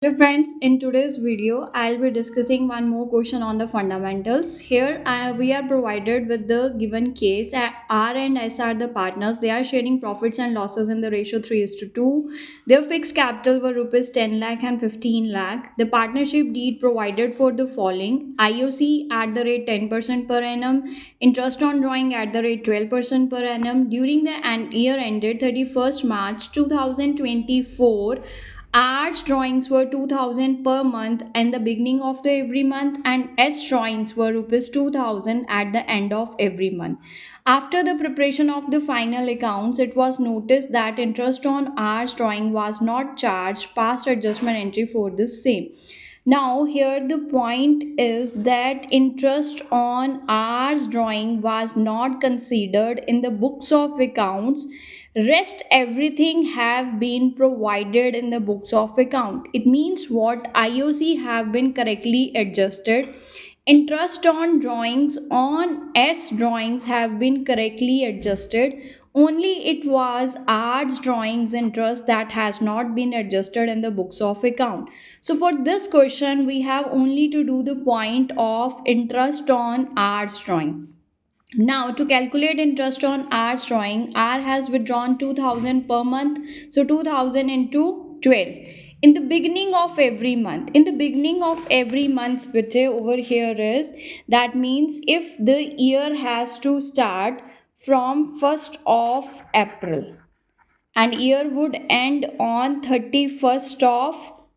Hello friends, in today's video, I'll be discussing one more question on the fundamentals. Here we are provided with the given case. R and S are the partners. They are sharing profits and losses in the ratio 3 is to 2. Their fixed capital were rupees 10 lakh and 15 lakh. The partnership deed provided for the following: IOC at the rate 10% per annum, interest on drawing at the rate 12% per annum. During the year ended 31st March 2024, R's drawings were 2000 per month and the beginning of the every month, and S drawings were rupees 2000 at the end of every month. After the preparation of the final accounts, it was noticed that interest on R's drawing was not charged past adjustment entry for the same. Now, here the point is that interest on R's drawing was not considered in the books of accounts. Rest everything have been provided in the books of account. It means what? IOC have been correctly adjusted. Interest on drawings on S drawings have been correctly adjusted. Only it was R's drawings interest that has not been adjusted in the books of account. So for this question, we have only to do the point of interest on R's drawing. Now, to calculate interest on R's drawing, R has withdrawn 2000 per month, so 2000 into 12. In the beginning of every month, which over here is that means if the year has to start from 1st of April and year would end on 31st of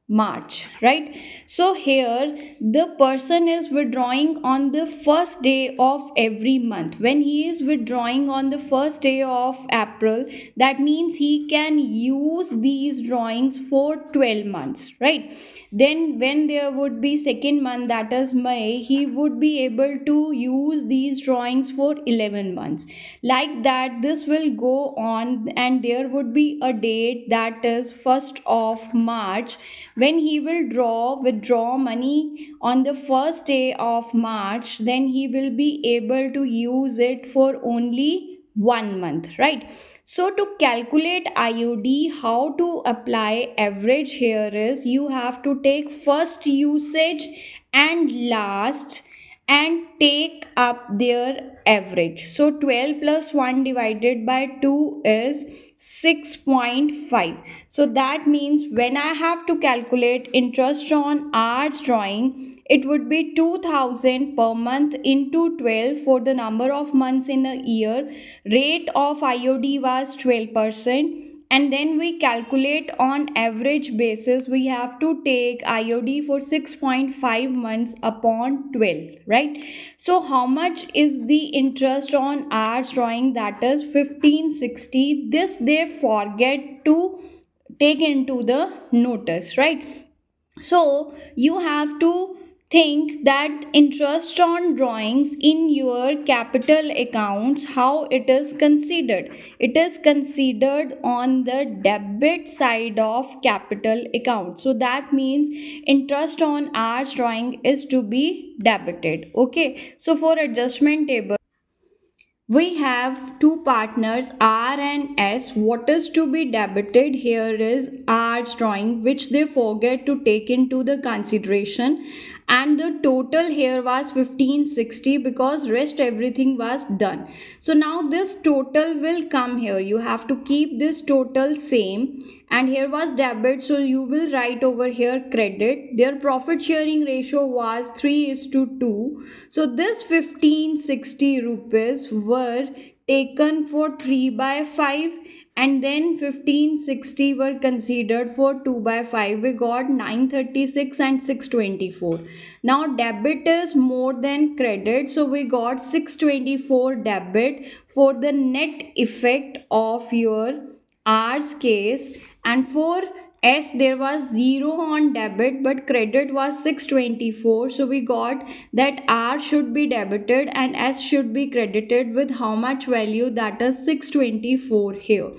March, right? So here the person is withdrawing on the first day of every month. When he is withdrawing on the first day of April, that means he can use these drawings for 12 months, right? Then when there would be second month, that is May, he would be able to use these drawings for 11 months. Like that this will go on, and there would be a date, that is 1st of March, when he will withdraw money on the first day of March. Then he will be able to use it for only 1 month, right? So to calculate IOD, how to apply average here is you have to take first usage and last and take up their average. So 12 plus 1 divided by 2 is 6.5. So that means when I have to calculate interest on R's drawing, it would be 2000 per month into 12 for the number of months in a year. Rate of IOD was 12%, and then we calculate on average basis. We have to take IOD for 6.5 months upon 12, right? So how much is the interest on R's drawing? That is 1560. This they forget to take into the notice, right? So you have to think that interest on drawings in your capital accounts, how it is considered. It is considered on the debit side of capital account. So that means interest on R's drawing is to be debited. Okay, so for adjustment table, we have two partners R and S. What is to be debited here is R's drawing, which they forget to take into the consideration, and the total here was 1560 because rest everything was done. So now this total will come here. You have to keep this total same, and here was debit, so you will write over here credit. Their profit sharing ratio was 3 is to 2. So this 1560 rupees were taken for 3 by 5, and then 1560 were considered for 2 by 5. We got 936 and 624. Now debit is more than credit, so we got 624 debit for the net effect of your R's case. And for S there was 0 on debit but credit was 624. So we got that R should be debited and S should be credited with how much value, that is 624 here.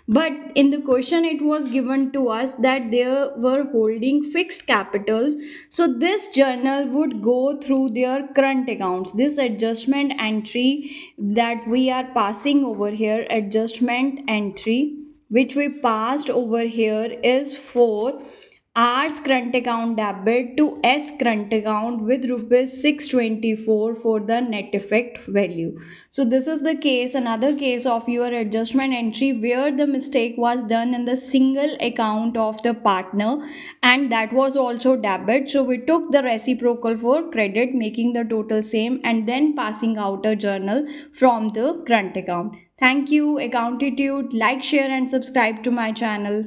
But in the question it was given to us that they were holding fixed capitals. So this journal would go through their current accounts. This adjustment entry that we are passing over here, adjustment entry which we passed over here, is for R's current account debit to S current account with rupees 624 for the net effect value. So this is the case, another case of your adjustment entry where the mistake was done in the single account of the partner and that was also debit. So we took the reciprocal for credit, making the total same and then passing out a journal from the current account. Thank you, Accountitude. Like, share and subscribe to my channel.